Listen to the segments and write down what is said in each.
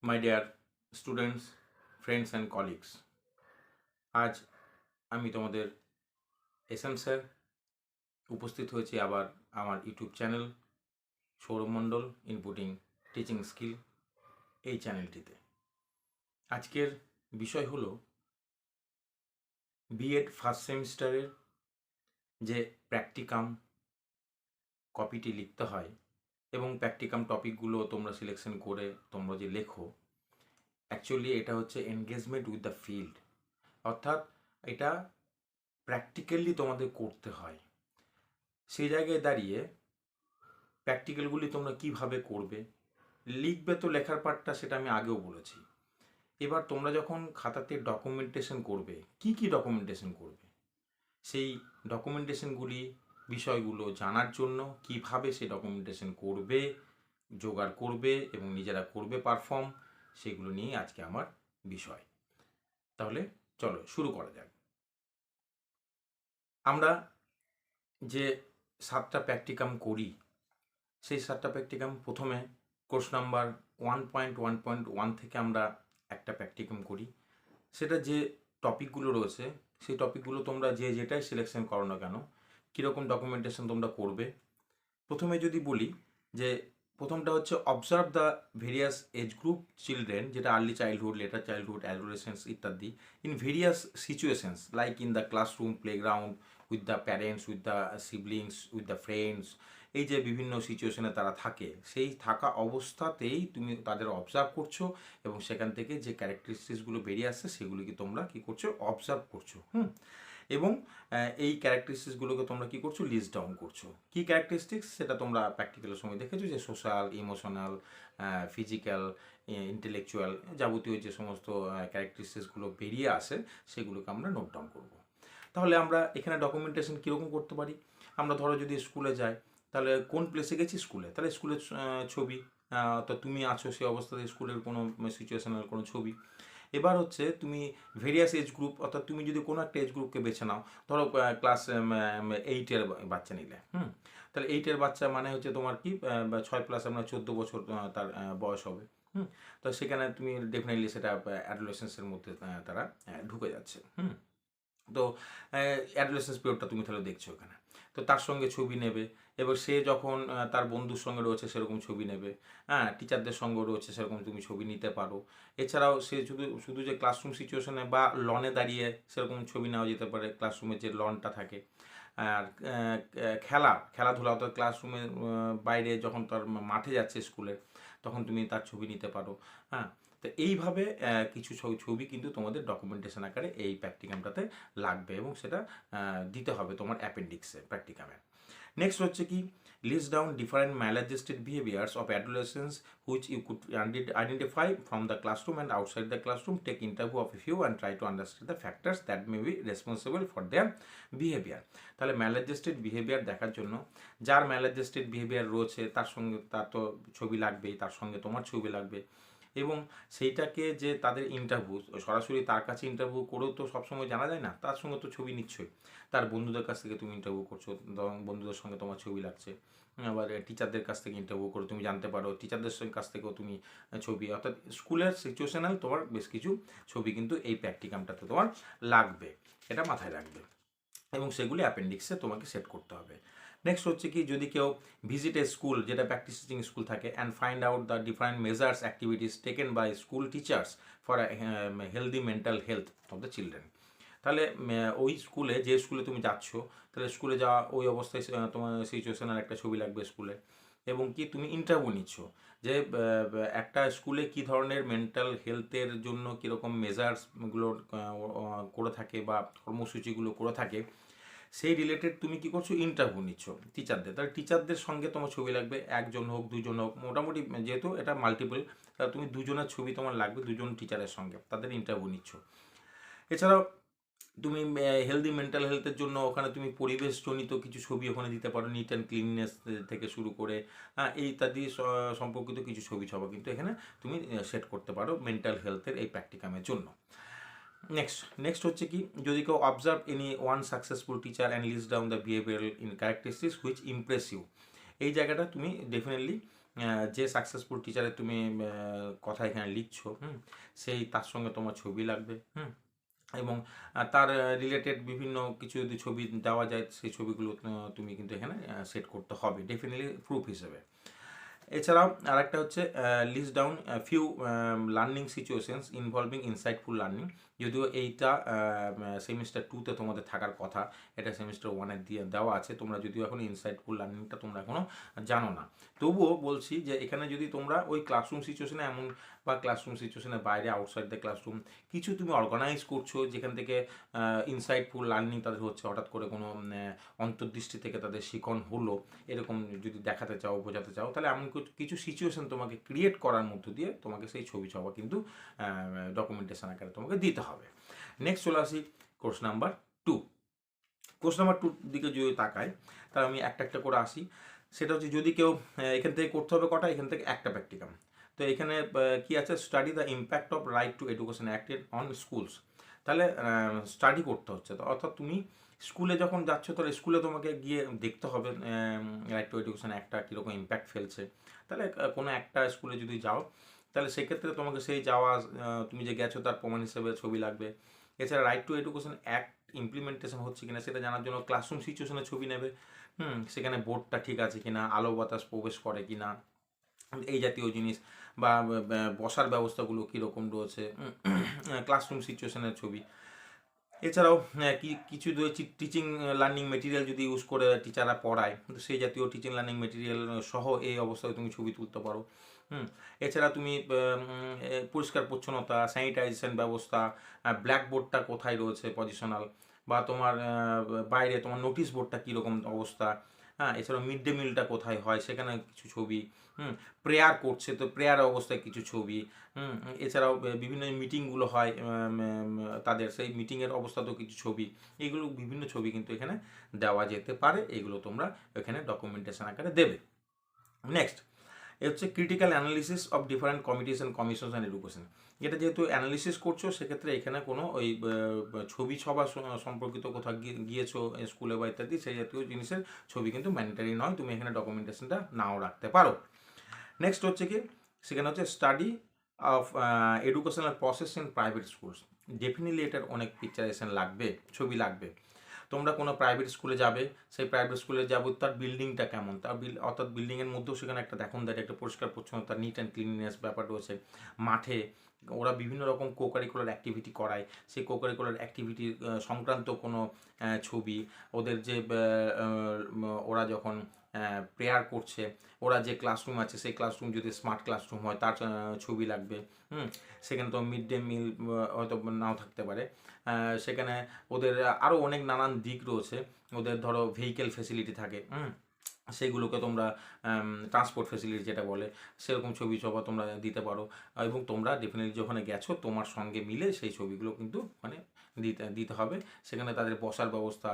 My dear students, friends and colleagues, আজ আমি তোমাদের এসএম স্যার উপস্থিত হয়েছি আবার আমার ইউটিউব চ্যানেল সৌরভ মণ্ডল ইনপুটিং টিচিং স্কিল এই চ্যানেলটিতে। আজকের বিষয় হলো বিএড ফার্স্ট সেমিস্টারের যে প্র্যাকটিকাম কপিটি লিখতে হয় এবং প্র্যাকটিকাম টপিকগুলো তোমরা সিলেকশন করে তোমরা যে লেখো, অ্যাকচুয়ালি এটা হচ্ছে এনগেজমেন্ট উইথ দ্য ফিল্ড, অর্থাৎ এটা প্র্যাকটিক্যালি তোমাদের করতে হয়। সেই জায়গায় দাঁড়িয়ে প্র্যাকটিক্যালগুলি তোমরা কিভাবে করবে, লিখবে তো লেখার পার্টটা সেটা আমি আগেও বলেছি। এবার তোমরা যখন খাতাতে ডকুমেন্টেশন করবে, কি কি ডকুমেন্টেশন করবে, সেই ডকুমেন্টেশনগুলি বিষয়গুলো জানার জন্য কিভাবে সেই ডকুমেন্টেশন করবে, জোগাড় করবে এবং নিজেরা করবে পারফর্ম, সেগুলো নিয়ে আজকে আমার বিষয়। তাহলে চলো শুরু করা যাক। আমরা যে 7টা প্র্যাকটিকাম করি, সেই 7টা প্র্যাকটিকাম প্রথমে কোর্স নাম্বার 1.1.1 থেকে আমরা একটা প্র্যাকটিকাম করি। সেটা যে টপিকগুলো রয়েছে সেই টপিকগুলো তোমরা যে যেটাই সিলেকশন করো না কেন, কীরকম ডকুমেন্টেশন তোমরা করবে। প্রথমে যদি বলি যে প্রথমটা হচ্ছে observe the various age group children, যেটা early childhood, later childhood, adolescence ইত্যাদি, in various situations like in the classroom, playground, with the parents, with the siblings, with the friends. এই যে বিভিন্ন সিচুয়েশনে তারা থাকে, সেই থাকা অবস্থাতেই তুমি তাদের অবজার্ভ করছো এবং সেখান থেকে যে ক্যারেক্টারিস্টিক্সগুলো বেরিয়ে আসছে সেগুলিকে তোমরা কী করছো, অবজার্ভ করছো। এবং এই ক্যারেক্টারিস্টিক্সগুলোকে তোমরা কী করছো, লিস্ট ডাউন করছো। কী ক্যারেক্টারিস্টিক্স সেটা তোমরা প্র্যাকটিক্যালের সময় দেখেছো, যে সোশ্যাল, ইমোশনাল, ফিজিক্যাল, ইন্টেলেকচুয়াল, যাবতীয় যে সমস্ত ক্যারেক্টারিস্টিক্সগুলো বেরিয়ে আসে সেগুলোকে আমরা নোট ডাউন করব। তাহলে আমরা এখানে ডকুমেন্টেশন কীরকম করতে পারি, আমরা ধরো যদি স্কুলে যাই, তাহলে কোন প্লেসে গেছি, স্কুলে, তাহলে স্কুলের ছবি, তো তুমি আছো সেই অবস্থাতে স্কুলের কোনো সিচুয়েশনাল কোনো ছবি। এবার হচ্ছে তুমি ভেরিয়াস এজ গ্রুপ, অর্থাৎ তুমি যদি কোনো একটা এজ গ্রুপকে বেছে নাও, ধরো ক্লাস 8-এর বাচ্চা নিলে, তাহলে 8-এর বাচ্চা মানে হচ্ছে তোমার কি 6+ আমরা 14 বছর তার বয়স হবে। তো সেখানে তুমি ডেফিনেটলি সেটা অ্যাডোলেসেন্সের মধ্যে তারা ঢুকে যাচ্ছে। তো অ্যাডোলেসেন্স পিরিয়ডটা তুমি তাহলে দেখছো ওখানে। তো তার সঙ্গে ছবি নেবে, এবার সে যখন তার বন্ধুর সঙ্গে রয়েছে সেরকম ছবি নেবে, টিচারদের সঙ্গে রয়েছে সেরকম তুমি ছবি নিতে পারো। এছাড়াও সে শুধু শুধু যে ক্লাসরুম সিচুয়েশনে বা লনে দাঁড়িয়ে সেরকম ছবি নেওয়া যেতে পারে, ক্লাসরুমের যে লনটা থাকে। আর খেলাধুলা, অর্থাৎ ক্লাসরুমের বাইরে যখন তার মাঠে যাচ্ছে স্কুলে, তখন তুমি তার ছবি নিতে পারো। তো এইভাবে কিছু ছবি কিন্তু তোমাদের ডকুমেন্টেশন আকারে এই প্র্যাকটিকামটাতে লাগবে এবং সেটা দিতে হবে তোমার অ্যাপেন্ডিক্সে, প্র্যাকটিকামে। নেক্সট হচ্ছে কি, list down different maladjusted behaviours of adolescence which you could identify from the classroom and outside the classroom, take interview of a few and try to understand the factors that may be responsible for their behaviour. তাহলে maladjusted behaviour দেখার জন্য যার ম্যালাডজাস্টেড behaviour রয়েছে তার সঙ্গে তার তো ছবি লাগবেই, তার সঙ্গে তোমার ছবি লাগবে। এবং সেইটাকে যে তাদের ইন্টারভিউ, সরাসরি তার কাছে ইন্টারভিউ করেও তো সবসময় জানা যায় না, তার সঙ্গে তো ছবি নিচ্ছই। তার বন্ধুদের কাছ থেকে তুমি ইন্টারভিউ করছো, বন্ধুদের সঙ্গে তোমার ছবি লাগছে। আবার টিচারদের কাছ থেকে ইন্টারভিউ করে তুমি জানতে পারো, টিচারদের কাছ থেকেও তুমি ছবি, অর্থাৎ স্কুলের সিচুয়েশনাল তোমার বেশ কিছু ছবি কিন্তু এই প্র্যাকটিকামটাতে তোমার লাগবে, এটা মাথায় রাখবে এবং সেগুলি অ্যাপেন্ডিক্সে তোমাকে সেট করতে হবে। নেক্সট হচ্ছে কি, যদি কেউ ভিজিট এ স্কুল, যেটা প্র্যাকটিস টিচিং স্কুল থাকে, and find out the different measures activities taken by school teachers for healthy mental health of the children. তাহলে ওই স্কুলে, যে স্কুলে তুমি যাচ্ছ, তাহলে স্কুলে যাওয়া ওই অবস্থায় তোমার সিচুয়েশনের একটা ছবি লাগবে স্কুলে, এবং কি তুমি ইন্টারভিউ নিচ্ছ যে একটা স্কুলে কী ধরনের মেন্টাল হেলথের জন্য কীরকম মেজার্সগুলো করে থাকে বা কর্মসূচিগুলো করে থাকে, সেই রিলেটেড তুমি কি করছো, ইন্টারভিউ নিচ্ছ টিচারদের। তাহলে টিচারদের সঙ্গে তোমার ছবি লাগবে, একজন হোক দুজন হোক, মোটামুটি যেহেতু এটা মাল্টিপল, তাহলে তুমি দুজনের ছবি তোমার লাগবে, দুজন টিচারের সঙ্গে তাদের ইন্টারভিউ নিচ্ছ। এছাড়াও তুমি হেলদি মেন্টাল হেলথের জন্য ওখানে তুমি পরিবেশজনিত কিছু ছবি ওখানে দিতে পারো, নিট অ্যান্ড ক্লিননেস থেকে শুরু করে এই ইত্যাদি সম্পর্কিত কিছু ছবি কিন্তু এখানে তুমি সেট করতে পারো মেন্টাল হেলথের এই প্র্যাকটিকামের জন্য। নেক্সট হচ্ছে কি, যদি কেউ observe any one successful teacher and list down the behavioural in characteristics which impress you. এই জায়গাটা তুমি ডেফিনেটলি যে সাকসেসফুল টিচারের তুমি কথা এখানে লিখছো, সেই তার সঙ্গে তোমার ছবি লাগবে, এবং তার রিলেটেড বিভিন্ন কিছু যদি ছবি দেওয়া যায় সেই ছবিগুলো তুমি কিন্তু এখানে সেট করতে হবে ডেফিনেটলি প্রুফ হিসেবে। এছাড়াও আরেকটা হচ্ছে list down few learning situations involving insightful learning. যদিও এইটা সেমিস্টার 2তে তোমাদের থাকার কথা, এটা সেমিস্টার 1-এ দেওয়া আছে, তোমরা যদিও এখন ইনসাইটফুল লার্নিংটা তোমরা এখনও জানো না, তবুও বলছি যে এখানে যদি তোমরা ওই ক্লাসরুম সিচুয়েশনে এমন বা ক্লাসরুম সিচুয়েশনের বাইরে আউটসাইড দ্য ক্লাসরুম কিছু তুমি অর্গানাইজ করছো যেখান থেকে ইনসাইটফুল লার্নিং তাদের হচ্ছে, হঠাৎ করে কোনো অন্তর্দৃষ্টি থেকে তাদের শিখন হলো, এরকম যদি দেখাতে চাও বোঝাতে চাও, তাহলে এমন কিছু সিচুয়েশন তোমাকে ক্রিয়েট করার মধ্য দিয়ে তোমাকে সেই ছবি ছবা কিন্তু ডকুমেন্টেশন আকারে তোমাকে দিতে হবে। নেক্সট চলে আসি কোর্স নাম্বার 2। কোর্স নাম্বার 2 দিকে যদি তাকাই তাহলে আমি একটা একটা করে আসি। সেটা হচ্ছে যদি কেউ এখান থেকে করতে হবে কটা, এখান থেকে একটা প্র্যাকটিকাম। তো এখানে কি আছে, study the impact of right two education acted on schools. তাহলে স্টাডি করতে হচ্ছে, তো অর্থাৎ তুমি স্কুলে যখন যাচ্ছ তাহলে স্কুলে তোমাকে গিয়ে দেখতে হবে রাইট টু এডুকেশন একটা কীরকম ইম্প্যাক্ট ফেলছে। তাহলে কোনো একটা স্কুলে যদি যাও তাহলে সেক্ষেত্রে তোমাকে সেই যাওয়া তুমি যে গেছো তার প্রমাণ হিসেবে ছবি লাগবে। এছাড়া right two education act implementation হচ্ছে কিনা সেটা জানার জন্য ক্লাসরুম সিচুয়েশনের ছবি নেবে, সেখানে বোর্ডটা ঠিক আছে কিনা, আলো বাতাস প্রবেশ করে কিনা, এই জাতীয় জিনিস, বা বসার ব্যবস্থাগুলো কীরকম রয়েছে, ক্লাসরুম সিচুয়েশনের ছবি। এছাড়াও কিছু টিচিং লার্নিং মেটেরিয়াল যদি ইউজ করে টিচাররা পড়ায়, তো সেই জাতীয় টিচিং লার্নিং মেটেরিয়াল সহ এই অবস্থায় তুমি ছবি তুলতে পারো। এছাড়া তুমি পরিষ্কার পরিচ্ছন্নতা, স্যানিটাইজেশন ব্যবস্থা, ব্ল্যাকবোর্ডটা কোথায় রয়েছে পজিশনাল, বা তোমার বাইরে তোমার নোটিশ বোর্ডটা কীরকম অবস্থা, এছাড়াও মিড ডে মিলটা কোথায় হয় সেখানে কিছু ছবি, প্রেয়ার করছে তো প্রেয়ার অবস্থায় কিছু ছবি, এছাড়াও বিভিন্ন মিটিংগুলো হয় তাদের সেই মিটিংয়ের অবস্থাতেও কিছু ছবি, এইগুলো বিভিন্ন ছবি কিন্তু এখানে দেওয়া যেতে পারে, এগুলো তোমরা এখানে ডকুমেন্টেশন আকারে দেবে। নেক্সট এ হচ্ছে critical analysis of different committees and commissions and education. এটা যেহেতু অ্যানালিসিস করছো সেক্ষেত্রে এখানে কোনো ওই ছবি ছবা সম্পর্কিত কোথাও গিয়েছো স্কুলে বা ইত্যাদি সেই জাতীয় জিনিসের ছবি কিন্তু ম্যান্ডেটারি নয়, তুমি এখানে ডকুমেন্টেশনটা নাও রাখতে পারো। নেক্সট হচ্ছে কি, সেখানে হচ্ছে study of educational process in private schools. Definitely এটার অনেক পিকচারেশন লাগবে, ছবি লাগবে। তোমরা কোনো প্রাইভেট স্কুলে যাবে, সেই প্রাইভেট স্কুলে যাবো তার বিল্ডিংটা কেমন, তার অর্থাৎ বিল্ডিংয়ের মধ্যেও সেখানে একটা দেখুন দেয় একটা পরিষ্কার পরিচ্ছন্নতা, নিট অ্যান্ড ক্লিননেস ব্যাপার রয়েছে। মাঠে ওরা বিভিন্ন রকম কোকারিকুলার অ্যাক্টিভিটি করায়, সেই কোকারিকুলার অ্যাক্টিভিটি সংক্রান্ত কোনো ছবি, ওদের যে ওরা যখন প্রেয়ার করছে, ওরা যে ক্লাসরুম আছে সেই ক্লাসরুম যদি স্মার্ট ক্লাসরুম হয় তার ছবি লাগবে। সেখানে তো মিড ডে মিল হয়তো নাও থাকতে পারে, সেখানে ওদের আরও অনেক নানান দিক রয়েছে, ওদের ধরো ভেহিকেল ফেসিলিটি থাকে, সেইগুলোকে তোমরা ট্রান্সপোর্ট ফেসিলিটি যেটা বলে সেরকম ছবি ছবা তোমরা দিতে পারো, এবং তোমরা ডেফিনেটলি যখন গেছো তোমার সঙ্গে মিলে সেই ছবিগুলো কিন্তু মানে দিতে হবে। সেখানে তাদের বসার ব্যবস্থা,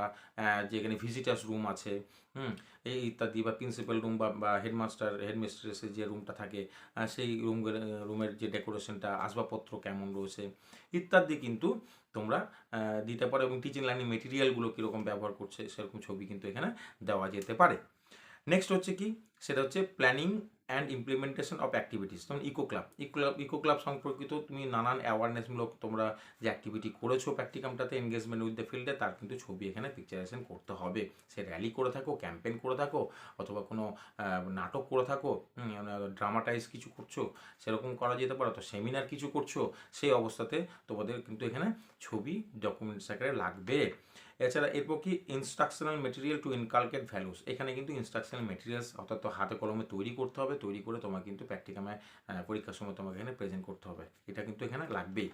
যেখানে ভিজিটার্স রুম আছে, এই ইত্যাদি, বা প্রিন্সিপাল রুম বা হেডমাস্টার হেডমিস্ট্রেসের যে রুমটা থাকে সেই রুমের যে ডেকোরেশনটা, আসবাবপত্র কেমন রয়েছে ইত্যাদি কিন্তু তোমরা দিতে পারো, এবং টিচিং লার্নিং মেটেরিয়ালগুলো কীরকম ব্যবহার করছে সেরকম ছবি কিন্তু এখানে দেওয়া যেতে পারে। নেক্সট হচ্ছে কি, সেটা হচ্ছে planning and implementation of activities. যেমন ইকো ক্লাব সম্পর্কিত তুমি নানান অ্যাওয়ারনেসমূলক তোমরা যে অ্যাক্টিভিটি করেছো প্র্যাকটিকামটাতে এনগেজমেন্ট উইথ দ্য ফিল্ডে, তার কিন্তু ছবি এখানে পিকচারেশন করতে হবে। সে র্যালি করে থাকো, ক্যাম্পেইন করে থাকো, অথবা কোনো নাটক করে থাকো, ড্রামাটাইজ কিছু করছো সেরকম করা যেতে পারে, তো সেমিনার কিছু করছো, সেই অবস্থাতে তোমাদের কিন্তু এখানে ছবি ডকুমেন্টস আকারে লাগবে। এছাড়া এরপর কি instructional material to inculcate values. এখানে কিন্তু ইনস্ট্রাকশনাল মেটেরিয়ালস অর্থাৎ তো হাতে কলমে তৈরি করতে হবে, তৈরি করে তোমাকে কিন্তু প্র্যাকটিকামে পরীক্ষার সময় তোমাকে এখানে প্রেজেন্ট করতে হবে, এটা কিন্তু এখানে লাগবেই।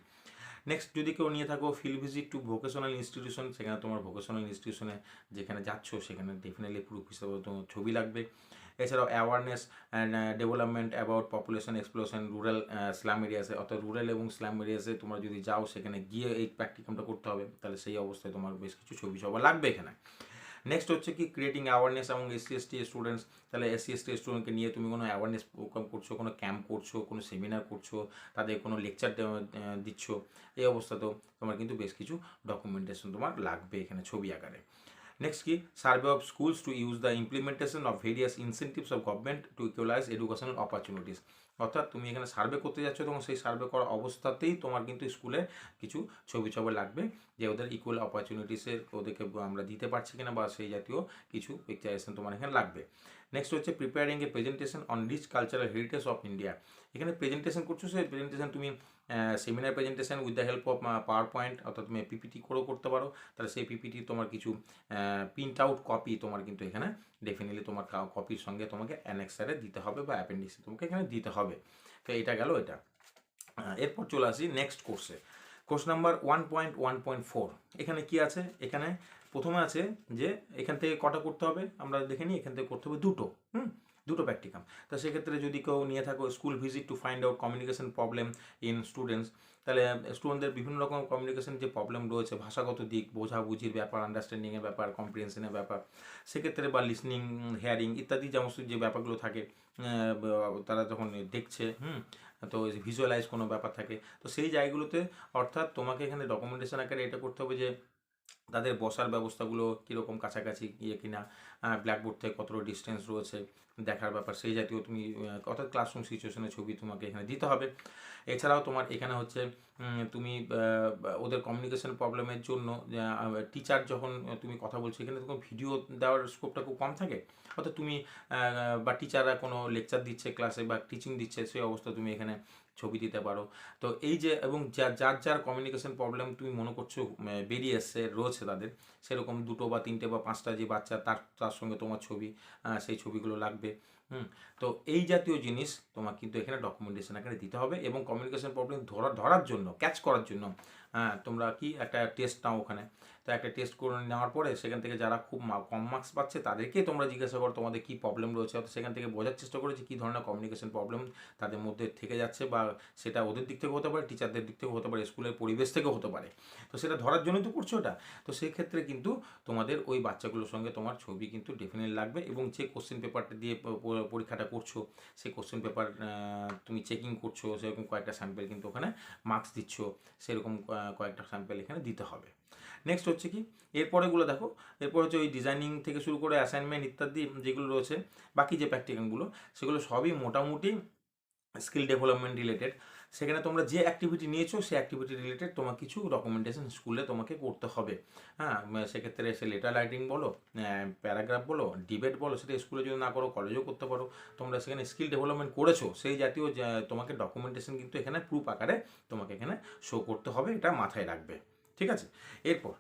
নেক্সট যদি কেউ নিয়ে থাকো field visit to vocational institution, সেখানে তোমার ভোকেশনাল ইনস্টিটিউশনে যেখানে যাচ্ছ সেখানে ডেফিনেটলি প্রুফ হিসেবে তোমার ছবি লাগবে। এছাড়াও awareness and development about population explosion rural slum এরিয়াসে, অর্থাৎ রুরাল এবং স্ল্যাম এরিয়াসে তোমরা যদি যাও সেখানে গিয়ে এই প্র্যাকটিকামটা করতে হবে, তাহলে সেই অবস্থায় তোমার বেশ কিছু ছবি সবার লাগবে এখানে। নেক্সট হচ্ছে কি ক্রিয়েটিং অ্যাওয়ারনেস এবং SC/ST স্টুডেন্টস। তাহলে SC/ST স্টুডেন্টকে নিয়ে তুমি কোনো অ্যাওয়ারনেস প্রোগ্রাম করছো, কোনো ক্যাম্প করছো, কোনো সেমিনার করছো, তাদের কোনো লেকচার দিচ্ছ, এই অবস্থাতেও তোমার কিন্তু বেশ কিছু ডকুমেন্টেশন তোমার লাগবে এখানে ছবি আকারে। নেক্সট কি, survey of schools to use the implementation of various incentives of government to equalise educational opportunities. অর্থাৎ তুমি এখানে সার্ভে করতে যাচ্ছ, তখন সেই সার্ভে করা অবস্থাতেই তোমার কিন্তু স্কুলে কিছু ছবি লাগবে, যে ওদের ইকুয়াল অপরচুনিটিসের ওদেরকে আমরা দিতে পারছি কিনা, বা সেই জাতীয় কিছু পিকচারেশন তোমার এখানে লাগবে। নেক্সট হচ্ছে preparing a presentation on rich cultural heritage of India. এখানে প্রেজেন্টেশন করছো, সেই প্রেজেন্টেশন তুমি seminar presentation with the help of PowerPoint, অর্থাৎ তুমি পিপিটি করেও করতে পারো। তাহলে সেই পিপিটি তোমার কিছু প্রিন্ট আউট কপি তোমার কিন্তু এখানে ডেফিনেটলি তোমার কপির সঙ্গে তোমাকে অ্যানেক্সারে দিতে হবে, বা অ্যাপেন্ডিক্সে তোমাকে এখানে দিতে হবে। তো এটা গেল এটা। এরপর চলে আসি নেক্সট কোর্সে। Course number 1.1.4। এখানে কি আছে, এখানে প্রথমে আছে যে এখান থেকে কটা করতে হবে আমরা দেখে নিই। এখান থেকে করতে হবে দুটো প্র্যাকটিকাম। তো সেক্ষেত্রে যদি কেউ নিয়ে থাকো school visit to find out communication problem in students, তাহলে স্টুডেন্টদের বিভিন্ন রকম কমিউনিকেশন যে প্রবলেম রয়েছে, ভাষাগত দিক, বোঝাবুঝির ব্যাপার, আন্ডারস্ট্যান্ডিংয়ের ব্যাপার, কম্প্রিহেনশনের ব্যাপার, সেক্ষেত্রে বা লিসনিং, হেয়ারিং ইত্যাদি সমস্ত যে ব্যাপারগুলো থাকে, তারা যখন দেখছে তো ভিজুয়ালাইজ কোনো ব্যাপার থাকে, তো সেই জায়গাগুলোতে অর্থাৎ তোমাকে এখানে ডকুমেন্টেশন আকারে এটা করতে হবে যে তাদের বসার ব্যবস্থাগুলো কীরকম কাছাকাছি ইয়ে কিনা, ব্ল্যাকবোর্ড থেকে কতটা ডিস্টেন্স রয়েছে দেখার ব্যাপার, সেই জাতীয় তুমি অর্থাৎ ক্লাসরুম সিচুয়েশনের ছবি তোমাকে এখানে দিতে হবে। এছাড়াও তোমার এখানে হচ্ছে তুমি ওদের কমিউনিকেশন প্রবলেমের জন্য টিচার যখন তুমি কথা বলছো, এখানে তখন ভিডিও দেওয়ার স্কোপটা খুব কম থাকে। অর্থাৎ তুমি বা টিচাররা কোনো লেকচার দিচ্ছে ক্লাসে বা টিচিং দিচ্ছে, সেই অবস্থা তুমি এখানে ছবি দিতে পারো। তো এই যে, এবং যার কমিউনিকেশন প্রবলেম তুমি মনে করছো বেরিয়ে এসছে রয়েছে তাদের, সেরকম 2 বা 3 বা 5টা যে বাচ্চা, তার সঙ্গে তোমার ছবি, সেই ছবিগুলো লাগবে। তো এই জাতীয় জিনিস তোমার কিন্তু এখানে ডকুমেন্টেশন আকারে দিতে হবে। এবং কমিউনিকেশন প্রবলেম ধরার জন্য, ক্যাচ করার জন্য তোমরা কি একটা টেস্ট নাও ওখানে। তো একটা টেস্ট করে নেওয়ার পরে সেখান থেকে যারা খুব কম মার্কস পাচ্ছে তাদেরকেই তোমরা জিজ্ঞাসা করো তোমাদের কী প্রবলেম রয়েছে, অর্থাৎ সেখান থেকে বোঝার চেষ্টা করেছি কী ধরনের কমিউনিকেশন প্রবলেম তাদের মধ্যে থেকে যাচ্ছে, বা সেটা ওদের দিক থেকে হতে পারে, টিচারদের দিক থেকে হতে পারে, স্কুলের পরিবেশ থেকেও হতে পারে। তো সেটা ধরার জন্যই তো করছো ওটা। তো সেই ক্ষেত্রে কিন্তু তোমাদের ওই বাচ্চাগুলোর সঙ্গে তোমার ছবি কিন্তু ডেফিনেটলি লাগবে। এবং যে কোশ্চেন পেপারটা দিয়ে পরীক্ষাটা করছো, সেই কোশ্চেন পেপার তুমি চেকিং করছো, সেরকম কয়েকটা স্যাম্পেল কিন্তু ওখানে মার্কস দিচ্ছ, সেরকম কয়েকটা স্যাম্পেল এখানে দিতে হবে। নেক্সট হচ্ছে কি, এরপরেগুলো দেখো, এরপর হচ্ছে ওই ডিজাইনিং থেকে শুরু করে অ্যাসাইনমেন্ট ইত্যাদি যেগুলো রয়েছে, বাকি যে প্র্যাকটিক্যালগুলো, সেগুলো সবই মোটামুটি স্কিল ডেভেলপমেন্ট রিলেটেড। সেখানে তোমরা যে অ্যাক্টিভিটি নিয়েছো সেই অ্যাক্টিভিটি রিলেটেড তোমার কিছু ডকুমেন্টেশন স্কুলে তোমাকে করতে হবে। সেক্ষেত্রে সে লেটার রাইটিং বলো, প্যারাগ্রাফ বলো, ডিবেট বলো, সেটা স্কুলে যদি না করো কলেজেও করতে পারো। তোমরা সেখানে স্কিল ডেভেলপমেন্ট করেছো সেই জাতীয় তোমাকে ডকুমেন্টেশন কিন্তু এখানে প্রুফ আকারে তোমাকে এখানে শো করতে হবে, এটা মাথায় রাখবে। ঠিক আছে, এরপর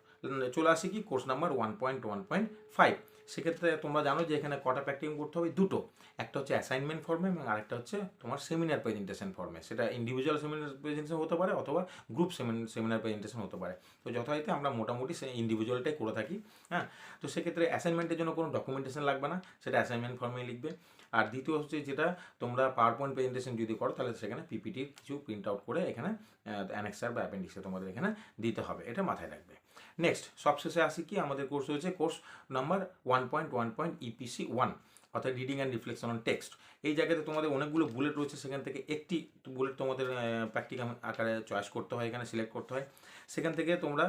চলে আসি কি কোর্স নাম্বার 1.1.5। সেক্ষেত্রে তোমরা জানো যে এখানে কটা প্র্যাকটিক্যাল করতে হবে, দুটো। একটা হচ্ছে অ্যাসাইনমেন্ট ফর্মে, এবং আরেকটা হচ্ছে তোমার সেমিনার প্রেজেন্টেশন ফর্মে। সেটা ইন্ডিভিজুয়াল সেমিনার প্রেজেন্টেশন হতে পারে, অথবা গ্রুপ সেমিনার প্রেজেন্টেশন হতে পারে। তো যথারীতি আমরা মোটামুটি ইন্ডিভিজুয়ালটাই করে থাকি। তো সেক্ষেত্রে অ্যাসাইনমেন্টের জন্য কোনো ডকুমেন্টেশন লাগবে না, সেটা অ্যাসাইনমেন্ট ফর্মে লিখবে। আর দ্বিতীয় হচ্ছে যেটা তোমরা পাওয়ার পয়েন্ট প্রেজেন্টেশন যদি করো, তাহলে সেখানে পিপিটির কিছু প্রিন্ট আউট করে এখানে অ্যানেক্সার বা অ্যাপেন্ডিক্সে তোমাদের এখানে দিতে হবে, এটা মাথায় রাখবে। নেক্সট সবশেষে আসি কি, আমাদের কোর্স হয়েছে কোর্স নাম্বার 1.1.EPC1, অর্থাৎ reading and reflection on text. এই জায়গাতে তোমাদের অনেকগুলো বুলেট রয়েছে, সেখান থেকে একটি বুলেট তোমাদের প্র্যাকটিক্যাল আকারে চয়েস করতে হয়, এখানে সিলেক্ট করতে হয়। সেখান থেকে তোমরা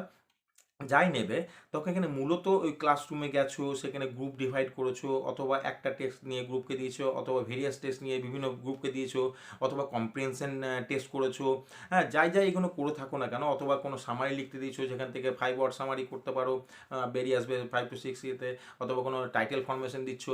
যাই নেবে, তখন এখানে মূলত ওই ক্লাসরুমে গেছো, সেখানে গ্রুপ ডিভাইড করেছো, অথবা একটা টেস্ট নিয়ে গ্রুপকে দিয়েছো, অথবা ভেরিয়াস টেস্ট নিয়ে বিভিন্ন গ্রুপকে দিয়েছো, অথবা কম্প্রিহেনশন টেস্ট করেছো। যাই এগুলো করে থাকো না কেন, অথবা কোনো সামারি লিখতে দিয়েছো, যেখান থেকে 5 ওয়ার্ড সামারি করতে পারো, বেরিয়ে আসবে 5 to 6 ইয়েতে, অথবা কোনো টাইটেল ফরমেশন দিচ্ছ,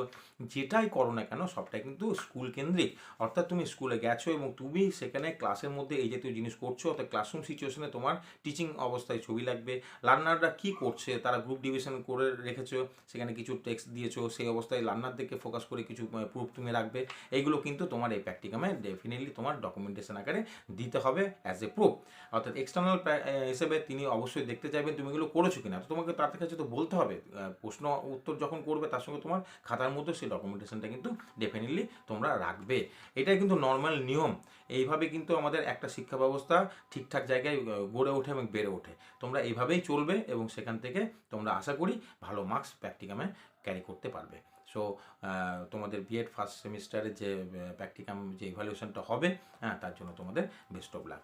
যেটাই করো না কেন সবটাই কিন্তু স্কুল কেন্দ্রিক। অর্থাৎ তুমি স্কুলে গেছো এবং তুমি সেখানে ক্লাসের মধ্যে এই জাতীয় জিনিস করছো, অর্থাৎ ক্লাসরুম সিচুয়েশনে তোমার টিচিং অবস্থায় ছবি লাগবে, লার্নাররা কী করছে তারা গ্রুপ ডিভিশন করে রেখেছো, সেখানে কিছু টেক্সট দিয়েছো, সেই অবস্থায় লার্নারদেরকে ফোকাস করে কিছু প্রুফ তুমি রাখবে। এইগুলো কিন্তু তোমার এই প্র্যাকটিকামে ডেফিনেটলি তোমার ডকুমেন্টেশন আকারে দিতে হবে অ্যাজ এ প্রুফ। অর্থাৎ এক্সটার্নাল হিসেবে তিনি অবশ্যই দেখতে চাইবেন তুমি এগুলো করেছো কিনা। তো তোমাকে তার কাছে তো বলতে হবে, প্রশ্ন উত্তর যখন করবে তার সঙ্গে তোমার খাতার মধ্যে সেই ডকুমেন্টেশনটা কিন্তু ডেফিনেটলি তোমরা রাখবে। এটাই কিন্তু নর্মাল নিয়ম। এইভাবে কিন্তু আমাদের একটা শিক্ষা ব্যবস্থা ঠিকঠাক জায়গায় গড়ে ওঠে এবং বেড়ে ওঠে। তোমরা এইভাবেই চলবে এবং সেখান থেকে তোমরা আশা করি ভালো মার্কস প্র্যাকটিকামে ক্যারি করতে পারবে। সো তোমাদের বিএড ফার্স্ট সেমিস্টারের যে প্র্যাকটিকাম যে ইভ্যালুয়েশনটা হবে, তার জন্য তোমাদের বেস্ট অফ লাক।